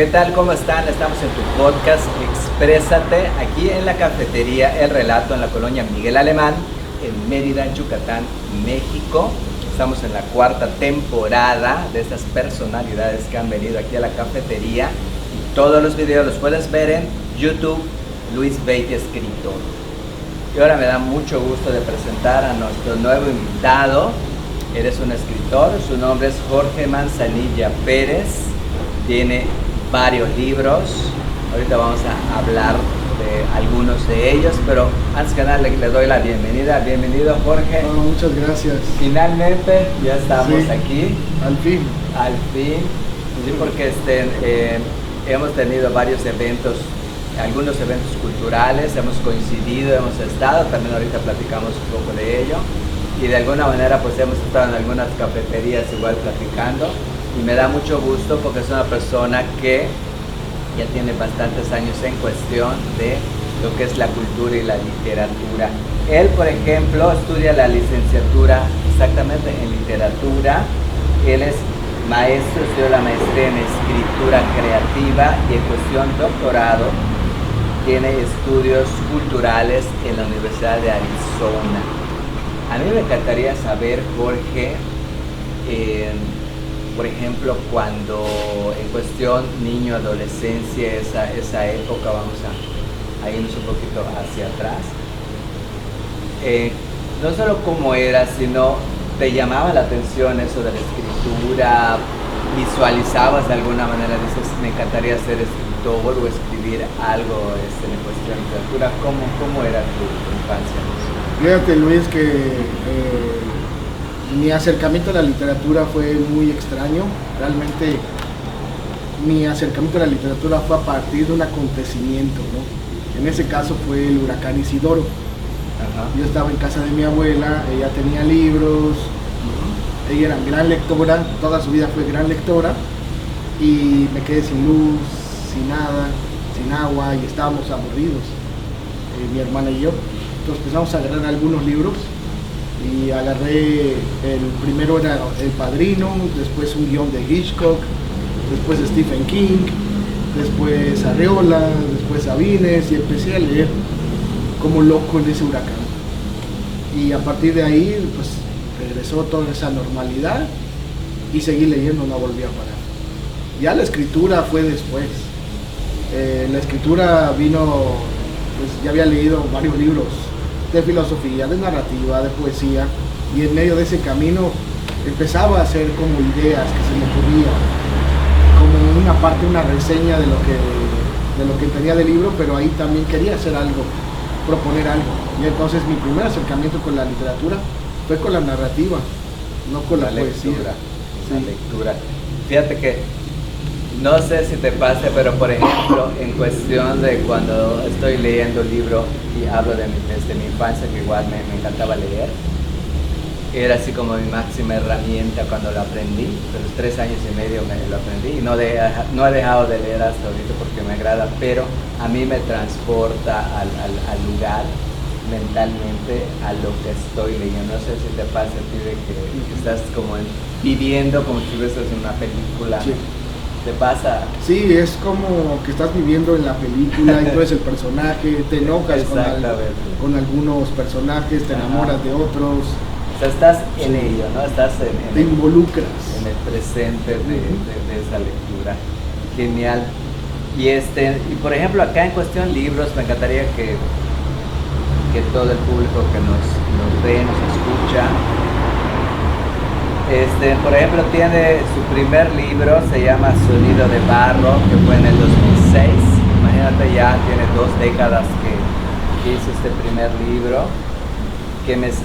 ¿Qué tal? ¿Cómo están? Estamos en tu podcast Exprésate, aquí en la cafetería El Relato, en la colonia Miguel Alemán, en Mérida, Yucatán, México. Estamos en la cuarta temporada de estas personalidades que han venido aquí a la cafetería. Y todos los videos los puedes ver en YouTube, Luis Beiti Escritor. Y ahora me da mucho gusto de presentar a nuestro nuevo invitado. Él es un escritor, su nombre es Jorge Manzanilla Pérez, tiene varios libros. Ahorita vamos a hablar de algunos de ellos, pero antes que nada le doy la bienvenida. Bienvenido, Jorge. No, muchas gracias. Finalmente ya estamos Sí, aquí. Al fin. Al fin. Sí, porque hemos tenido varios eventos, algunos eventos culturales, hemos coincidido, hemos estado, también ahorita platicamos un poco de ello. Y de alguna manera pues hemos estado en algunas cafeterías igual platicando. Y me da mucho gusto porque es una persona que ya tiene bastantes años en cuestión de lo que es la cultura y la literatura. Él, por ejemplo, estudia la licenciatura exactamente en literatura. Él es maestro, estudió la maestría en escritura creativa y en cuestión doctorado. Tiene estudios culturales en la Universidad de Arizona. A mí me encantaría saber, Jorge, por ejemplo, cuando en cuestión niño, adolescencia, esa época, vamos a irnos un poquito hacia atrás, no solo cómo era, sino te llamaba la atención eso de la escritura, visualizabas de alguna manera, dices, me encantaría ser escritor o escribir algo en cuestión de literatura. ¿Cómo era tu infancia? Fíjate, Luis, que mi acercamiento a la literatura fue muy extraño. Realmente mi acercamiento a la literatura fue a partir de un acontecimiento, ¿no? En ese caso fue el huracán Isidoro. Ajá. Yo estaba en casa de mi abuela, ella tenía libros, ella era gran lectora, toda su vida fue gran lectora, y me quedé sin luz, sin nada, sin agua, y estábamos aburridos, mi hermana y yo. Entonces empezamos a agarrar algunos libros y agarré, el primero era El Padrino, después un guión de Hitchcock, después Stephen King, después Arreola, después Sabines, y empecé a leer como loco en ese huracán. Y a partir de ahí pues regresó toda esa normalidad y seguí leyendo, no volví a parar. Ya la escritura fue después. La escritura vino, pues ya había leído varios libros de filosofía, de narrativa, de poesía, y en medio de ese camino empezaba a hacer como ideas que se me ocurrían, como una parte, una reseña de lo que tenía del libro, pero ahí también quería hacer algo, proponer algo. Y entonces mi primer acercamiento con la literatura fue con la narrativa, no con la poesía. La lectura. Fíjate que no sé si te pase, pero por ejemplo, en cuestión de cuando estoy leyendo un libro y hablo desde mi infancia, que igual me encantaba leer, era así como mi máxima herramienta cuando lo aprendí. A los 3 años y medio me lo aprendí y no he dejado de leer hasta ahorita porque me agrada, pero a mí me transporta al lugar mentalmente a lo que estoy leyendo. No sé si te pasa a ti de que estás como viviendo como si estuvieras en una película. Sí. ¿Te pasa? Sí, es como que estás viviendo en la película y tú eres el personaje, te enojas con algunos personajes, te enamoras de otros. O sea, estás en ello, ¿no? Estás te involucras en el presente de esa lectura. Genial. Y por ejemplo, acá en cuestión libros, me encantaría que todo el público que nos ve, nos escucha, por ejemplo, tiene su primer libro, se llama Sonido de Barro, que fue en el 2006. Imagínate, ya tiene 2 décadas que hizo este primer libro.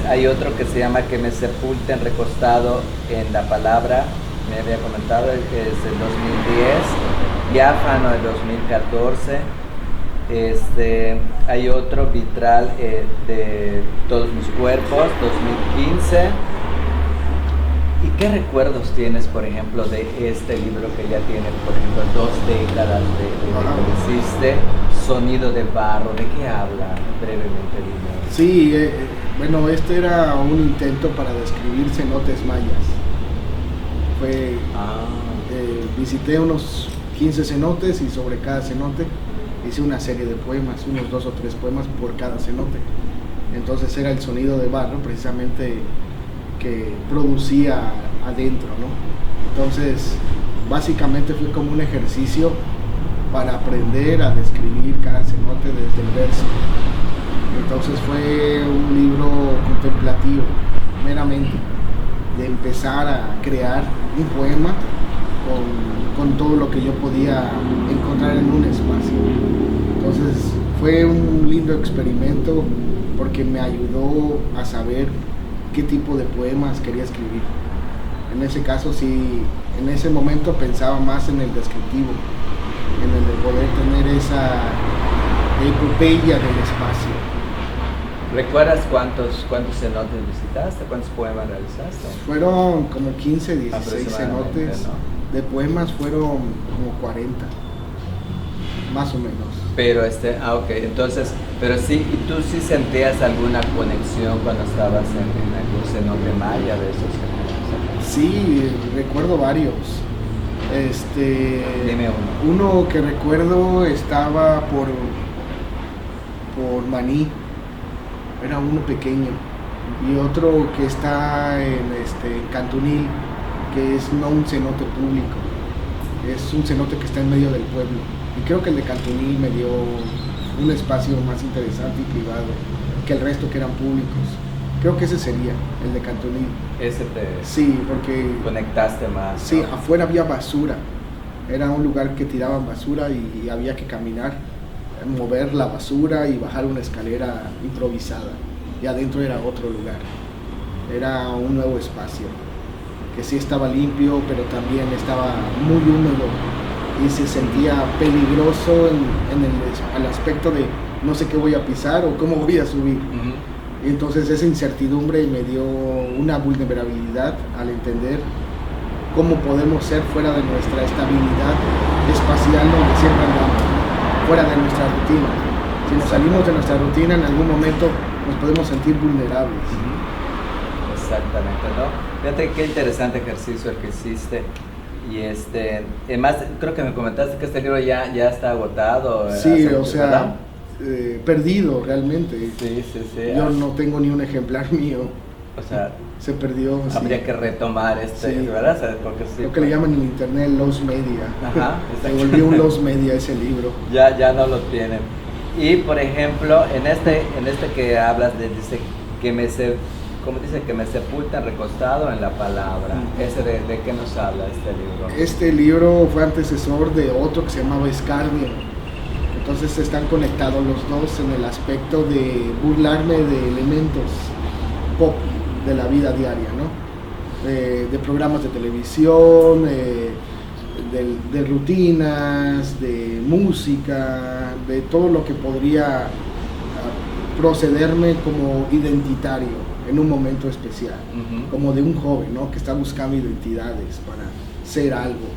Hay otro que se llama Que me sepulten recostado en la palabra, me había comentado, que es del 2010. Diáfano del 2014. Hay otro, Vitral, de Todos mis cuerpos, 2015. ¿Y qué recuerdos tienes, por ejemplo, de este libro que ya tiene, por ejemplo, 2 décadas de que lo hiciste? Sonido de Barro, ¿de qué habla? Brevemente, dime. Sí, bueno, este era un intento para describir cenotes mayas. Visité unos 15 cenotes y sobre cada cenote hice una serie de poemas, unos 2 o 3 poemas por cada cenote. Entonces era el sonido de barro precisamente que producía adentro, ¿no? Entonces básicamente fue como un ejercicio para aprender a describir cada cenote desde el verso. Entonces fue un libro contemplativo, meramente, de empezar a crear un poema con todo lo que yo podía encontrar en un espacio. Entonces fue un lindo experimento porque me ayudó a saber qué tipo de poemas quería escribir. En ese caso sí, en ese momento pensaba más en el descriptivo, en el de poder tener esa epopeya del espacio. ¿Recuerdas cuántos cenotes visitaste? ¿Cuántos poemas realizaste? Fueron como 15, 16 cenotes. ¿No? De poemas fueron como 40, más o menos. Pero ok, entonces, pero sí, ¿y tú sí sentías alguna conexión cuando estabas en algún cenote maya de esos cenotes? Sí, recuerdo varios. Dime uno. Uno que recuerdo estaba por Maní, era uno pequeño, y otro que está en Cantunil, que es no un cenote público, es un cenote que está en medio del pueblo. Y creo que el de Cantunil me dio un espacio más interesante y privado que el resto que eran públicos. Creo que ese sería, el de Cantunil. Ese te Sí, porque conectaste más. Sí, ¿no? afuera había basura. Era un lugar que tiraban basura y había que caminar, mover la basura y bajar una escalera improvisada. Y adentro era otro lugar. Era un nuevo espacio, que sí estaba limpio, pero también estaba muy húmedo y se sentía peligroso al aspecto de no sé qué voy a pisar o cómo voy a subir. Y entonces esa incertidumbre me dio una vulnerabilidad al entender cómo podemos ser fuera de nuestra estabilidad espacial donde siempre andamos, fuera de nuestra rutina. Si nos salimos de nuestra rutina, en algún momento nos podemos sentir vulnerables. Exactamente, ¿no? Fíjate qué interesante ejercicio el que hiciste. Y además creo que me comentaste que este libro ya está agotado. Sí, o sea, perdido realmente. Sí. Yo no tengo ni un ejemplar mío. O sea, se perdió. Habría sí. que retomar sí. ¿Verdad? Porque sí, lo que le llaman en internet Lost Media. Ajá, se volvió un Lost Media ese libro. Ya no lo tienen. Y por ejemplo, en este que hablas dice que como dice, que me sepultan recostado en la palabra. ¿Ese de qué nos habla este libro? Este libro fue antecesor de otro que se llamaba Escarnio. Entonces están conectados los dos en el aspecto de burlarme de elementos pop de la vida diaria, ¿no? De programas de televisión, de rutinas, de música, de todo lo que podría procederme como identitario en un momento especial, como de un joven, ¿no? Que está buscando identidades para ser algo.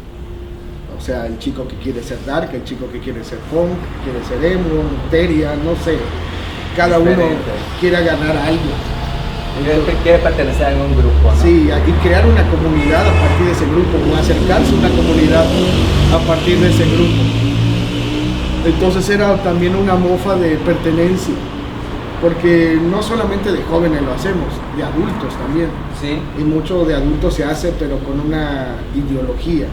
O sea, el chico que quiere ser dark, el chico que quiere ser punk, que quiere ser emo, teria, no sé. Cada uno quiere ganar algo. Entonces, quiere pertenecer a un grupo, ¿no? Sí, y crear una comunidad a partir de ese grupo, o acercarse a una comunidad a partir de ese grupo. Entonces era también una mofa de pertenencia, porque no solamente de jóvenes lo hacemos, de adultos también. Sí. Y mucho de adultos se hace, pero con una ideología,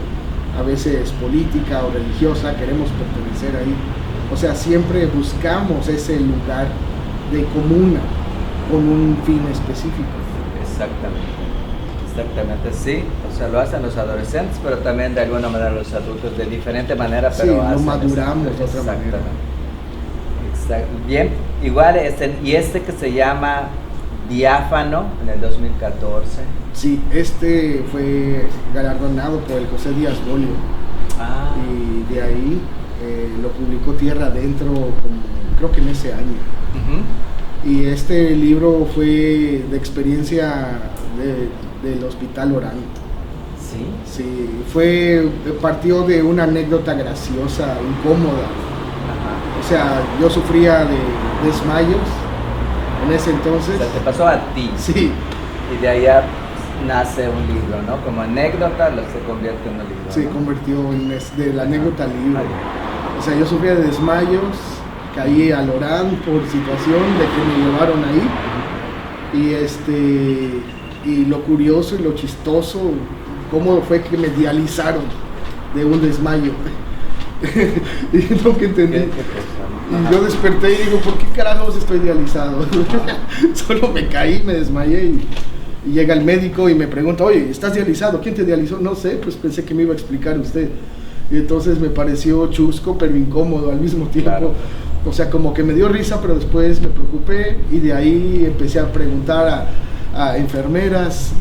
a veces política o religiosa, queremos pertenecer ahí. O sea, siempre buscamos ese lugar de comuna, con un fin específico. Exactamente, sí. O sea, lo hacen los adolescentes, pero también de alguna manera los adultos, de diferente manera, pero sí, lo maduramos de otra manera. Bien, igual y que se llama Diáfano en el 2014. Sí, fue galardonado por el José Díaz Bolio. Y de ahí lo publicó Tierra Adentro, creo que en ese año. Y este libro fue de experiencia del Hospital Orán. ¿Sí? Sí, partió de una anécdota graciosa, incómoda. Ajá. O sea, yo sufría de desmayos en ese entonces. O sea, te pasó a ti. Sí. Y de ahí ya nace un libro, ¿no? Como anécdota se convierte en un libro. Se ¿no? convirtió de la anécdota al libro. O sea, yo sufría de desmayos, caí a Lorán por situación de que me llevaron ahí. Y lo curioso y lo chistoso, cómo fue que me dializaron de un desmayo. Y nunca entendí. Y yo desperté y digo, ¿por qué carajos estoy dializado? Solo me caí, me desmayé y llega el médico y me pregunta, oye, ¿estás dializado? ¿Quién te dializó? No sé, pues pensé que me iba a explicar usted. Y entonces me pareció chusco, pero incómodo al mismo tiempo. Claro. O sea, como que me dio risa, pero después me preocupé y de ahí empecé a preguntar a enfermeras,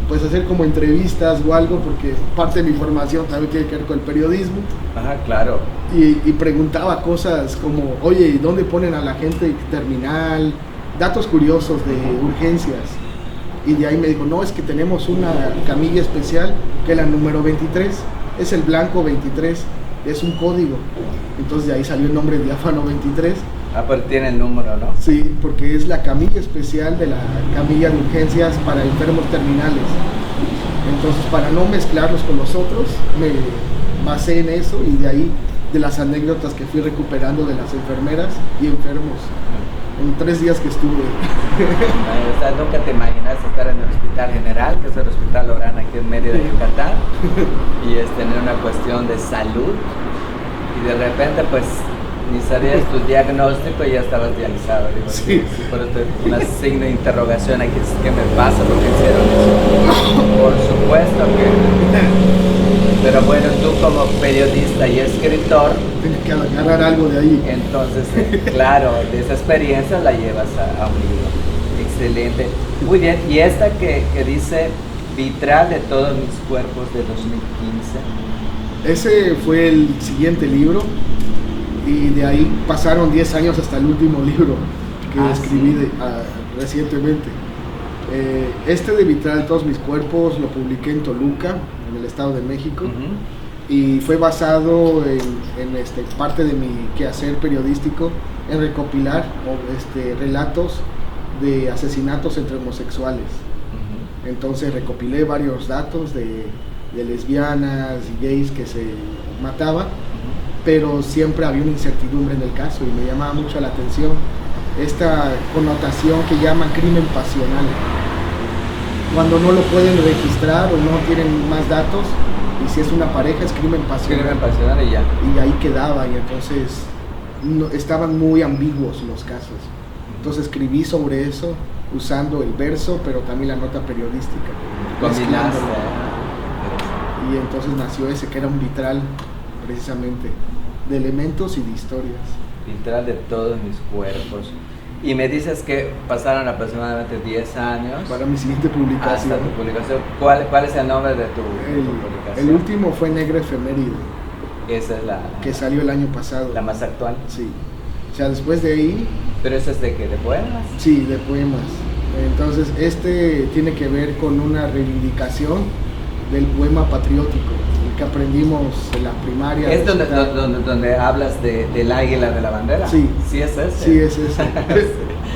pues hacer como entrevistas o algo, porque parte de mi formación también tiene que ver con el periodismo. Ajá, claro. Y preguntaba cosas como, oye, ¿dónde ponen a la gente terminal? Datos curiosos de urgencias. Y de ahí me dijo, no, es que tenemos una camilla especial, que es la número 23, es el blanco 23, es un código. Entonces de ahí salió el nombre Diáfano 23. Ah, pero tiene el número, ¿no? Sí, porque es la camilla especial de la camilla de urgencias para enfermos terminales. Entonces, para no mezclarlos con los otros, me basé en eso y de ahí, de las anécdotas que fui recuperando de las enfermeras y enfermos en 3 días que estuve. O sea, nunca te imaginas estar en el Hospital General, que es el Hospital Lorán aquí en Mérida, Yucatán, y tener una cuestión de salud, y de repente, pues, ni sabías tu diagnóstico y ya estabas dializado. Digo, sí. Por eso un signo de interrogación aquí, ¿qué me pasa? ¿Por qué hicieron eso? Por supuesto que... Pero bueno, tú como periodista y escritor... Tienes que agarrar algo de ahí. Entonces, claro, de esa experiencia la llevas a un libro. Excelente. Muy bien, y esta que dice Vitral de todos mis cuerpos de 2015. Ese fue el siguiente libro. Y de ahí pasaron 10 años hasta el último libro que escribí ¿sí? Recientemente. Este de Vitral de todos mis cuerpos lo publiqué en Toluca, en el Estado de México, y fue basado en parte de mi quehacer periodístico en recopilar relatos de asesinatos entre homosexuales. Entonces recopilé varios datos de lesbianas y gays que se mataban, pero siempre había una incertidumbre en el caso y me llamaba mucho la atención esta connotación que llaman crimen pasional. Cuando no lo pueden registrar o no tienen más datos, y si es una pareja es crimen pasional. Crimen pasional y ya. Y ahí quedaba, y entonces estaban muy ambiguos los casos. Entonces escribí sobre eso usando el verso, pero también la nota periodística. Combinaste. Y entonces nació ese que era un vitral, precisamente, de elementos y de historias. Vitral de todos mis cuerpos. Y me dices que pasaron aproximadamente 10 años para mi siguiente publicación. Hasta tu publicación. ¿Cuál es el nombre de tu publicación? El último fue Negra Efeméride. Esa es la que salió el año pasado. ¿La más actual? Sí. O sea, después de ahí... ¿Pero eso es de qué? ¿De poemas? Sí, de poemas. Entonces, tiene que ver con una reivindicación del poema patriótico, el que aprendimos en la primaria. ¿Es donde hablas del águila de la bandera? Sí. ¿Sí es ese? Sí, es ese.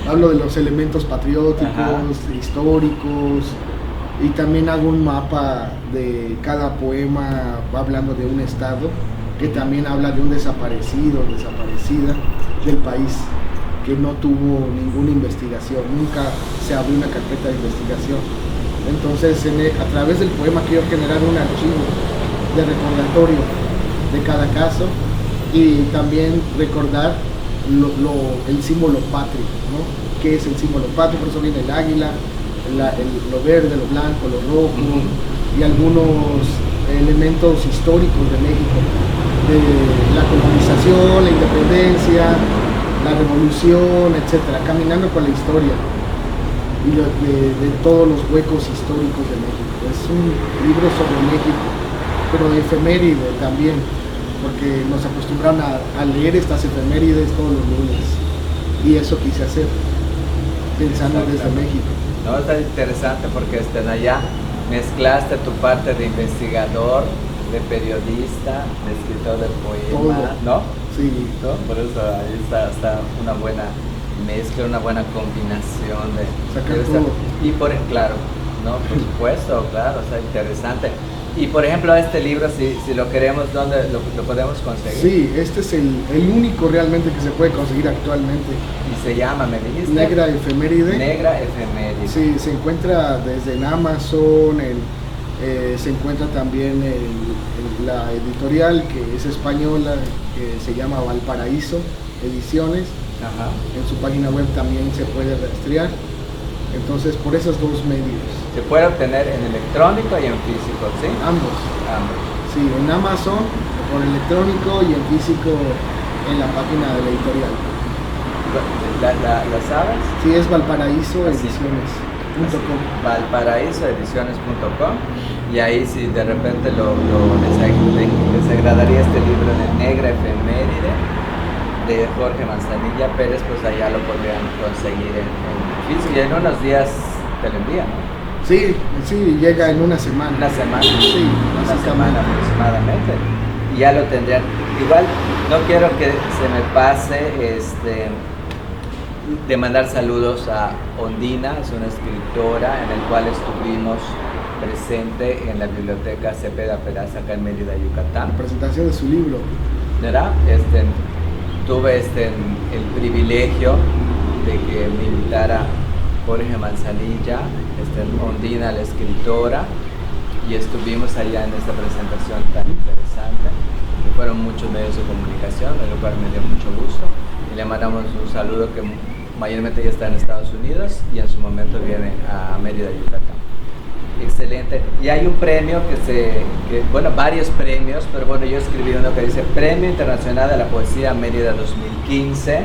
Hablo de los elementos patrióticos, históricos, y también hago un mapa de cada poema, va hablando de un estado, que también habla de un desaparecido, desaparecida del país, que no tuvo ninguna investigación, nunca se abrió una carpeta de investigación. Entonces, a través del poema quiero generar un archivo de recordatorio de cada caso y también recordar el símbolo patrio, ¿no? ¿Qué es el símbolo patrio? Por eso viene el águila, lo verde, lo blanco, lo rojo, y algunos elementos históricos de México, de la colonización, la independencia, la revolución, etcétera, caminando con la historia y de todos los huecos históricos de México. Es un libro sobre México, pero efeméride también, porque nos acostumbraron a leer estas efemérides todos los lunes, y eso quise hacer, pensando desde México. No, está interesante porque allá mezclaste tu parte de investigador, de periodista, de escritor de poema, ¿no? Sí. ¿No? Por eso ahí está una buena mezcla, una buena combinación de todo. Y claro, No, por supuesto, claro, o sea, interesante. Y por ejemplo, este libro, si lo queremos, ¿dónde lo podemos conseguir? Sí, este es el único realmente que se puede conseguir actualmente. Y se llama, me dijiste. Negra Efeméride. Negra Efeméride. Sí, se encuentra desde en Amazon, se encuentra también la editorial que es española, que se llama Valparaíso Ediciones. Ajá. En su página web también se puede rastrear. Entonces, por esos dos medios. Se puede obtener en electrónico y en físico, ¿sí? Ambos. Sí, en Amazon por electrónico y en físico en la página de la editorial. ¿La sabes? Sí, es valparaísoediciones.com. Valparaísoediciones.com. Y ahí si de repente les agradaría este libro de Negra Efeméride de Jorge Manzanilla Pérez, pues allá lo podrían conseguir en físico y en unos días te lo envían, ¿no? Sí, llega en una semana. Una semana. Sí, una semana aproximadamente. Y ya lo tendrían. Igual no quiero que se me pase de mandar saludos a Ondina, es una escritora en el cual estuvimos presente en la biblioteca Cepeda Peraza acá en Mérida, Yucatán. La presentación de su libro. ¿Verdad? Tuve el privilegio de que me invitara Jorge Manzanilla, Ondina, la escritora, y estuvimos allá en esta presentación tan interesante. Y fueron muchos medios de comunicación, lo cual me dio mucho gusto. Y le mandamos un saludo que mayormente ya está en Estados Unidos y en su momento viene a Mérida, Yucatán. Excelente. Y hay un premio varios premios, pero bueno, yo escribí uno que dice Premio Internacional de la Poesía Mérida 2015,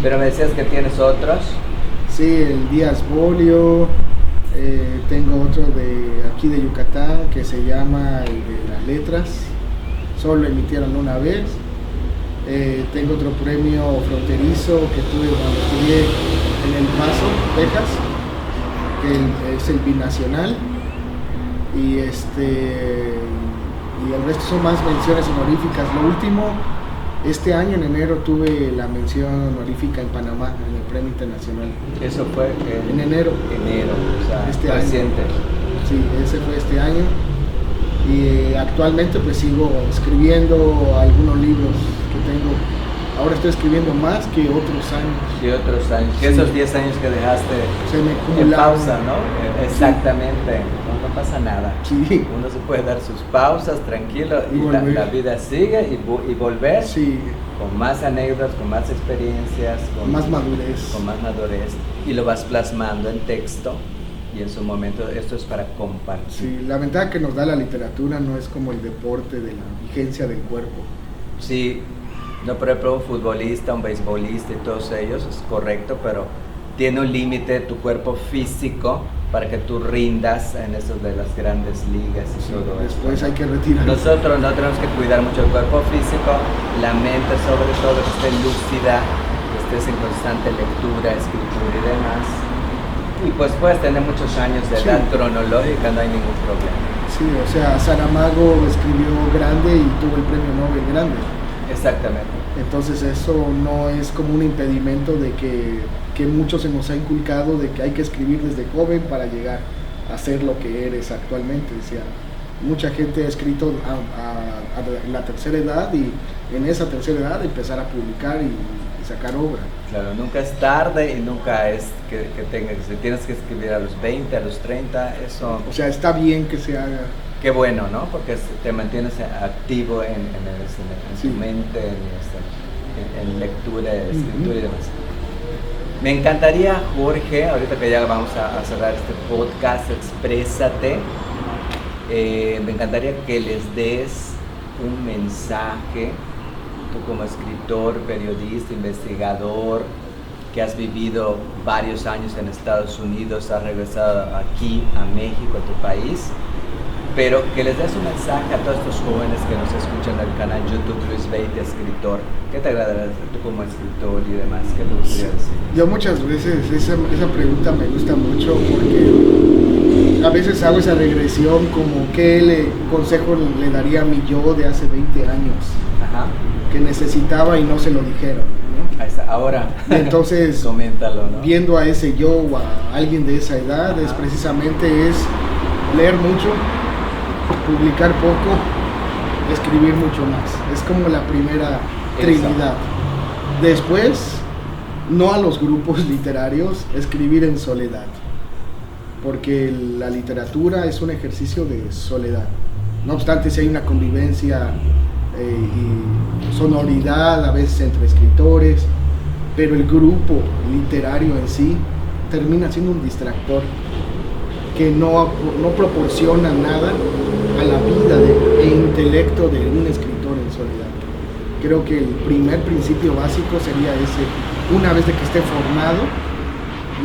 pero me decías que tienes otros. Sí, el Díaz Bolio, tengo otro de aquí de Yucatán que se llama el de las letras, solo lo emitieron una vez. Tengo otro premio fronterizo que tuve cuando estudié en El Paso, Texas, que es el binacional. Y el resto son más menciones honoríficas. Lo último, este año en enero tuve la mención honorífica en Panamá, en el Premio Internacional. ¿Eso fue en enero? O sea, este reciente. Año. Sí, ese fue este año. Y actualmente pues sigo escribiendo algunos libros que tengo. Ahora estoy escribiendo más que otros años. Que otros años. Que esos 10 años que dejaste en pausa, ¿no? Exactamente. No pasa nada. Sí. Uno se puede dar sus pausas tranquilo y la vida sigue y volver con más anécdotas, con más experiencias, con más madurez. Con más madurez. Y lo vas plasmando en texto y en su momento esto es para compartir. Sí, la ventaja que nos da la literatura no es como el deporte de la vigencia del cuerpo. Sí. No, por ejemplo, un futbolista, un beisbolista y todos ellos, es correcto, pero tiene un límite tu cuerpo físico para que tú rindas en esos de las grandes ligas y todo eso. Después hay que retirar. Nosotros no tenemos que cuidar mucho el cuerpo físico, la mente sobre todo, que esté lúcida, que estés en constante lectura, escritura y demás. Y pues puedes tener muchos años de edad cronológica, no hay ningún problema. Sí, o sea, Saramago escribió grande y tuvo el premio Nobel grande. Exactamente. Entonces eso no es como un impedimento de que mucho se nos ha inculcado de que hay que escribir desde joven para llegar a ser lo que eres actualmente. O sea, mucha gente ha escrito a la tercera edad y en esa tercera edad empezar a publicar y sacar obra. Claro, nunca es tarde y nunca es que tienes que escribir a los 20, a los 30, eso... O sea, está bien que se haga. Qué bueno, ¿no? Porque te mantienes activo en tu mente, en lectura, escritura y demás. Me encantaría, Jorge, ahorita que ya vamos a cerrar este podcast, Exprésate, me encantaría que les des un mensaje, tú como escritor, periodista, investigador, que has vivido varios años en Estados Unidos, has regresado aquí a México, a tu país, pero que les des un mensaje a todos estos jóvenes que nos escuchan en el canal YouTube Luis Beite, escritor. ¿Qué te agradaría tú como escritor y demás? ¿Qué te gustaría decir? Yo muchas veces esa pregunta me gusta mucho porque a veces hago esa regresión como qué consejo le daría a mi yo de hace 20 años. Ajá. Que necesitaba y no se lo dijeron, ¿no? Ahora, entonces, coméntalo, ¿no? viendo a ese yo o a alguien de esa edad, es precisamente es leer mucho, publicar poco, escribir mucho más. Es como la primera trinidad. Después, no a los grupos literarios, escribir en soledad. Porque la literatura es un ejercicio de soledad. No obstante, si hay una convivencia y sonoridad a veces entre escritores, pero el grupo literario en sí termina siendo un distractor que no proporciona nada a la vida e intelecto de un escritor en soledad. Creo que el primer principio básico sería ese: una vez de que esté formado,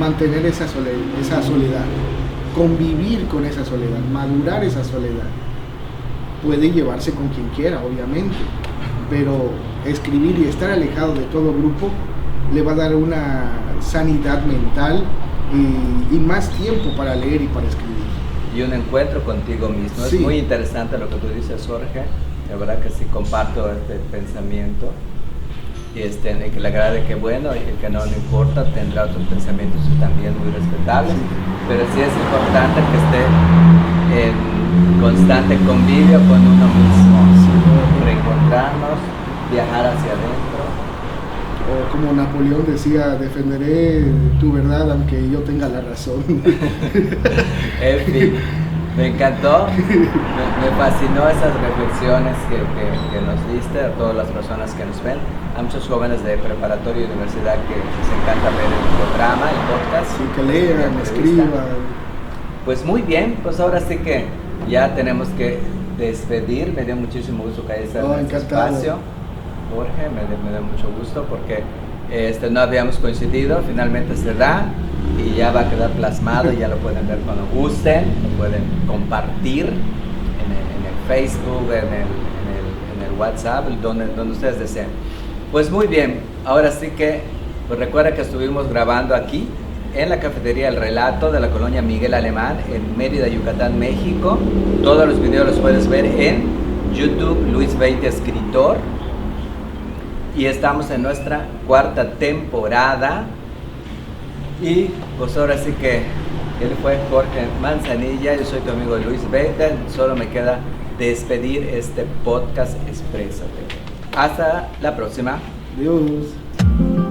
mantener esa soledad, convivir con esa soledad, madurar esa soledad. Puede llevarse con quien quiera, obviamente, pero escribir y estar alejado de todo grupo le va a dar una sanidad mental y más tiempo para leer y para escribir. Y un encuentro contigo mismo. Sí. Es muy interesante lo que tú dices, Jorge. La verdad que sí comparto este pensamiento. Y que le agrade, que bueno, y el que no le importa tendrá otros pensamientos también muy respetables. Sí. Pero sí es importante que esté en constante convivio con uno mismo. Sí. Reencontrarnos, viajar hacia adentro. O como Napoleón decía, defenderé tu verdad aunque yo tenga la razón. En fin, me encantó, me fascinó esas reflexiones que nos diste a todas las personas que nos ven, a muchos jóvenes de preparatoria y universidad que les encanta ver el programa, el podcast. Sí, que lean, escriban. Pues muy bien, pues ahora sí que ya tenemos que despedir. Me dio muchísimo gusto que hayas estado en este espacio. Jorge, me da mucho gusto porque no habíamos coincidido, finalmente se da y ya va a quedar plasmado, ya lo pueden ver cuando gusten, lo pueden compartir en el Facebook, en el WhatsApp, donde ustedes deseen. Pues muy bien, ahora sí que pues recuerda que estuvimos grabando aquí en la cafetería El Relato de la colonia Miguel Alemán en Mérida, Yucatán, México. Todos los videos los puedes ver en YouTube, Luis Beitia Escritor. Y estamos en nuestra 4ª temporada. Y pues ahora sí que él fue Jorge Manzanilla, yo soy tu amigo Luis Beitia. Solo me queda despedir este podcast Exprésate. Hasta la próxima. Adiós.